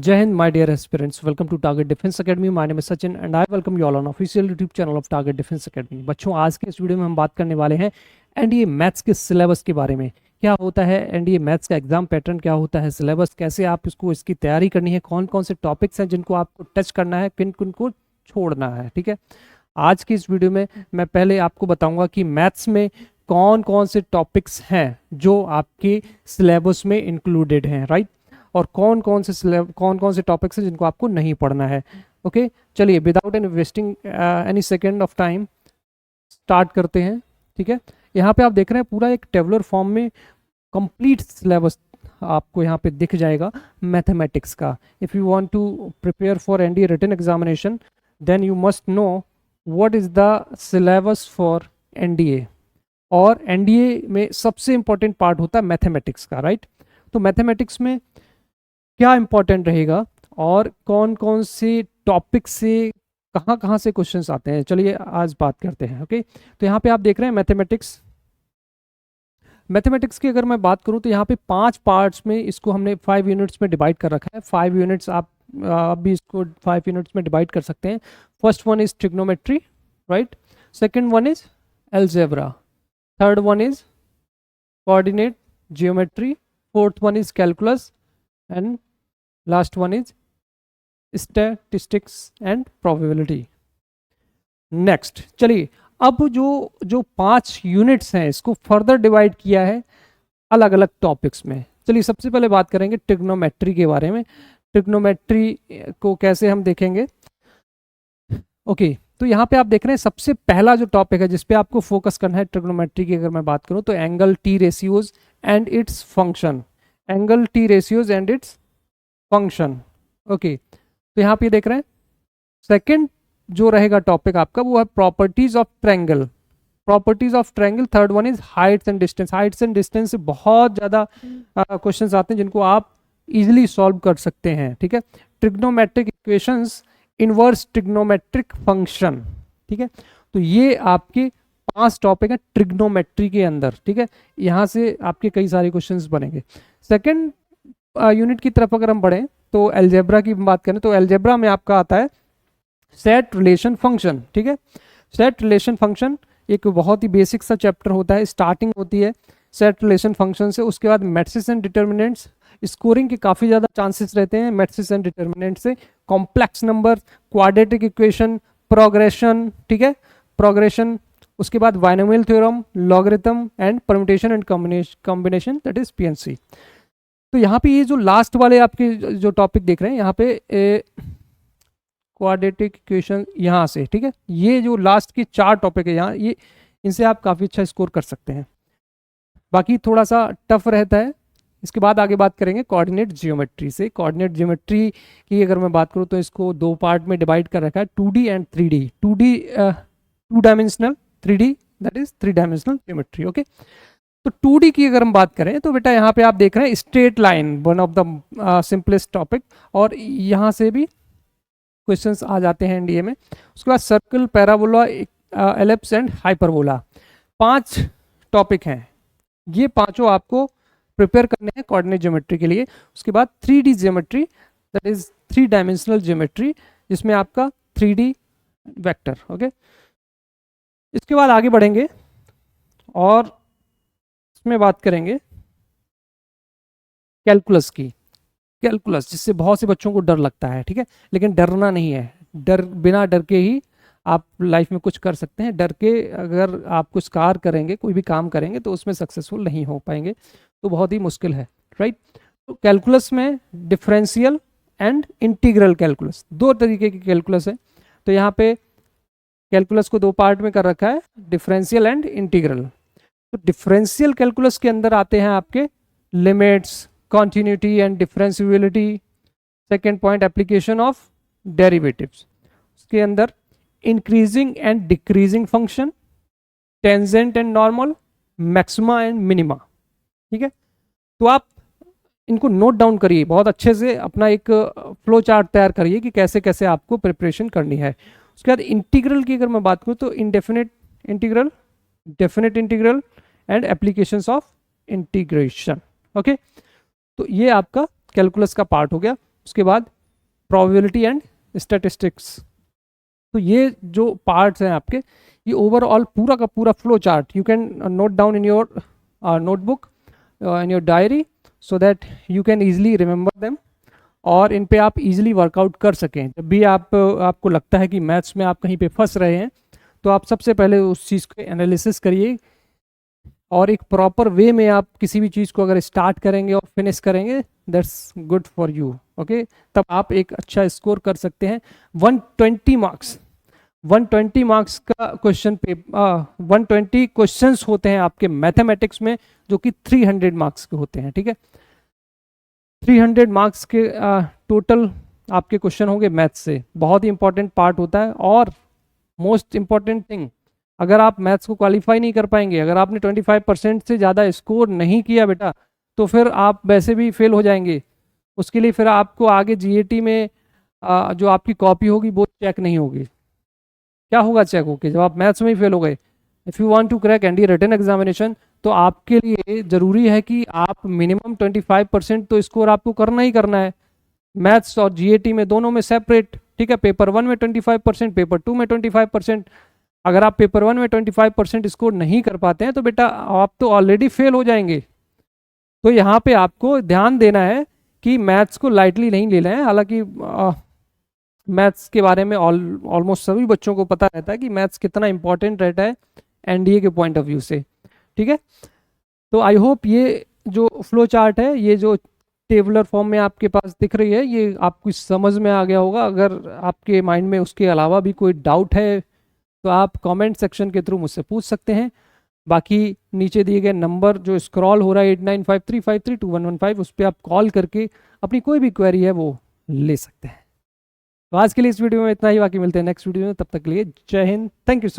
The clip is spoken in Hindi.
Jai Hind, my dear aspirants. Welcome to Target Defense Academy. My name is Sachin and I welcome you all on official YouTube channel of Target Defense Academy. बच्चों, आज के इस वीडियो में हम बात करने वाले हैं एनडीए मैथ्स के सिलेबस के बारे में। क्या होता है एनडीए मैथ्स का एग्जाम पैटर्न, क्या होता है सिलेबस, कैसे आप इसकी तैयारी करनी है, कौन कौन से टॉपिक्स हैं जिनको आपको टच करना है, किन किन को छोड़ना है। ठीक है, आज की इस वीडियो में मैं पहले आपको बताऊंगा कि मैथ्स में कौन कौन से टॉपिक्स हैं जो आपके सिलेबस में इंक्लूडेड हैं, राइट, और कौन कौन से टॉपिक्स हैं जिनको आपको नहीं पढ़ना है। ओके, चलिए without any wasting any second of time start करते हैं। ठीक है, यहाँ पे आप देख रहे हैं पूरा एक टेबुलर फॉर्म में कंप्लीट सिलेबस आपको यहाँ पे दिख जाएगा मैथमेटिक्स का। If you want to prepare for NDA written examination then you must know what is the syllabus for NDA. और एनडीए में सबसे इंपॉर्टेंट पार्ट होता है मैथमेटिक्स का, राइट। तो मैथमेटिक्स में क्या इंपॉर्टेंट रहेगा और कौन कौन से टॉपिक से कहाँ कहाँ से क्वेश्चंस आते हैं, चलिए आज बात करते हैं। ओके, तो यहाँ पे आप देख रहे हैं मैथमेटिक्स की अगर मैं बात करूँ तो यहाँ पे 5 पार्ट्स में इसको हमने 5 यूनिट्स में डिवाइड कर रखा है। 5 यूनिट्स आप भी इसको 5 यूनिट्स में डिवाइड कर सकते हैं। First one is trigonometry, right. Second one is algebra. Third one is coordinate geometry. Fourth one is calculus and last one is statistics and probability. Next, चलिए अब जो 5 यूनिट्स हैं इसको फर्दर डिवाइड किया है अलग अलग टॉपिक्स में। चलिए सबसे पहले बात करेंगे ट्रिग्नोमेट्री के बारे में। ट्रिग्नोमेट्री को कैसे हम देखेंगे। ओके, तो यहाँ पे आप देख रहे हैं सबसे पहला जो टॉपिक है जिसपे आपको फोकस करना है ट्रिग्नोमेट्री की अगर मैं बात करूँ तो angle T ratios and its function. Angle T ratios and its function. Okay, तो यहाँ पे देख रहे हैं सेकंड जो रहेगा टॉपिक आपका वो है properties of triangle. Properties of triangle. Third one is Heights and distance. Heights and distance से बहुत ज़्यादा क्वेश्चंस आते हैं जिनको आप इजीली सॉल्व कर सकते हैं। ठीक है, trigonometric equations, inverse trigonometric function. ठीक है, तो ये आपके 5 टॉपिक है ट्रिग्नोमेट्री के अंदर। ठीक है, यहाँ से आपके कई सारे क्वेश्चंस बनेंगे। सेकंड यूनिट की तरफ अगर हम बढ़ें तो अलजेब्रा की बात करें तो अलजेब्रा में आपका आता है सेट रिलेशन फंक्शन। ठीक है, सेट रिलेशन फंक्शन एक बहुत ही बेसिक सा चैप्टर होता है। स्टार्टिंग होती है सेट रिलेशन फंक्शन से, उसके बाद मैट्रिसेस एंड डिटर्मिनेंट्स। स्कोरिंग के काफ़ी ज़्यादा चांसेस रहते हैं मैट्रिसेस एंड डिटर्मिनेंट से। Complex number, quadratic equation, progression. ठीक है, प्रोग्रेशन। उसके बाद binomial theorem, logarithm and permutation and combination, that is PNC. तो यहाँ पे ये जो लास्ट वाले आपके जो टॉपिक देख रहे हैं यहाँ पे क्वाड्रेटिक इक्वेशन यहाँ से, ठीक है, ये जो लास्ट के 4 टॉपिक है यहाँ, ये इनसे आप काफ़ी अच्छा स्कोर कर सकते हैं। बाकी थोड़ा सा टफ रहता है। इसके बाद आगे बात करेंगे कोऑर्डिनेट जियोमेट्री से। कोऑर्डिनेट जियोमेट्री की अगर मैं बात करूँ तो इसको 2 पार्ट में डिवाइड कर रखा है, 2D and 3D। 2D 2 dimensional, 3D that is 3 dimensional geometry. Okay, तो 2D की अगर हम बात करें तो बेटा यहाँ पे आप देख रहे हैं straight line, one of the simplest topic, और यहाँ से भी क्वेश्चंस आ जाते हैं एनडीए में। उसके बाद circle, parabola, ellipse and hyperbola. 5 topic हैं, ये पांचों आपको प्रिपेयर करने हैं कोऑर्डिनेट ज्योमेट्री के लिए। उसके बाद 3D geometry, that is 3 dimensional geometry, जिसमें आपका 3D वेक्टर। ओके, इसके बाद आगे बढ़ेंगे और इसमें बात करेंगे कैलकुलस की। कैलकुलस जिससे बहुत से बच्चों को डर लगता है, ठीक है, लेकिन डरना नहीं है। बिना डर के ही आप लाइफ में कुछ कर सकते हैं। डर के अगर आप कुछ कार्य करेंगे, कोई भी काम करेंगे तो उसमें सक्सेसफुल नहीं हो पाएंगे, तो बहुत ही मुश्किल है, राइट। तो कैलकुलस में डिफरेंशियल एंड इंटीग्रल कैलकुलस, 2 तरीके की कैलकुलस है। तो यहाँ पे कैलकुलस को 2 पार्ट में कर रखा है, डिफरेंशियल एंड इंटीग्रल। तो डिफरेंशियल कैलकुलस के अंदर आते हैं आपके limits, continuity and differentiability. Second point, application of derivatives. उसके अंदर increasing and decreasing function, tangent and normal, maxima and minima. ठीक है, तो आप इनको नोट डाउन करिए बहुत अच्छे से, अपना एक फ्लो चार्ट तैयार करिए कि कैसे कैसे आपको प्रिपरेशन करनी है। उसके बाद इंटीग्रल की अगर मैं बात करूँ तो indefinite integral, definite integral and applications of integration. Okay, तो ये आपका कैलकुलस का पार्ट हो गया। उसके बाद प्रोबेबिलिटी एंड स्टैटिस्टिक्स। तो ये जो पार्ट्स हैं आपके, ये ओवरऑल पूरा का पूरा flow chart you can note down in your notebook, in your diary, so that you can easily remember them और इन पे आप इजीली वर्कआउट कर सकें। जब भी आपको लगता है कि मैथ्स में आप कहीं पे फंस रहे हैं, तो आप सबसे पहले उस चीज़ को एनालिसिस करिए और एक प्रॉपर वे में आप किसी भी चीज़ को अगर स्टार्ट करेंगे और फिनिश करेंगे, that's good for you. Okay, तब आप एक अच्छा स्कोर कर सकते हैं। 120 मार्क्स, 120 मार्क्स का क्वेश्चन पेपर, 120 क्वेश्चंस होते हैं आपके मैथमेटिक्स में, जो कि 300 मार्क्स के होते हैं। ठीक है, 300 मार्क्स के टोटल आपके क्वेश्चन होंगे मैथ्स से। बहुत ही इंपॉर्टेंट पार्ट होता है। और मोस्ट इंपॉर्टेंट थिंग, अगर आप मैथ्स को क्वालिफाई नहीं कर पाएंगे, अगर आपने 25% से ज़्यादा स्कोर नहीं किया बेटा, तो फिर आप वैसे भी फेल हो जाएंगे। उसके लिए फिर आपको आगे जीएटी में जो आपकी कॉपी होगी वो चेक नहीं होगी। क्या होगा चेक होके, जब आप मैथ्स में ही फेल हो गए। If you want to crack NDA written examination, तो आपके लिए ज़रूरी है कि आप मिनिमम 25% तो स्कोर आपको करना ही करना है, मैथ्स और जीएटी में, दोनों में सेपरेट। ठीक है, पेपर 1 में 25%, पेपर 2 में 25%। अगर आप पेपर 1 में 25% स्कोर नहीं कर पाते हैं, तो बेटा आप तो ऑलरेडी फेल हो जाएंगे। तो यहाँ पे आपको ध्यान देना है कि मैथ्स को लाइटली नहीं लेना है। हालांकि मैथ्स के बारे में ऑलमोस्ट सभी बच्चों को पता रहता है कि मैथ्स कितना इंपॉर्टेंट रहता है एनडीए के पॉइंट ऑफ व्यू से। ठीक है, तो आई होप ये जो फ्लो चार्ट है, ये जो टेबुलर फॉर्म में आपके पास दिख रही है, ये आपको समझ में आ गया होगा। अगर आपके माइंड में उसके अलावा भी कोई डाउट है, तो आप कमेंट सेक्शन के थ्रू मुझसे पूछ सकते हैं। बाकी नीचे दिए गए नंबर जो स्क्रॉल हो रहा है 8953532115, उस पर आप कॉल करके अपनी कोई भी क्वेरी है वो ले सकते हैं। तो आज के लिए इस वीडियो में इतना ही, बाकी मिलते हैं नेक्स्ट वीडियो में। तब तक के लिए जय हिंद, थैंक यू।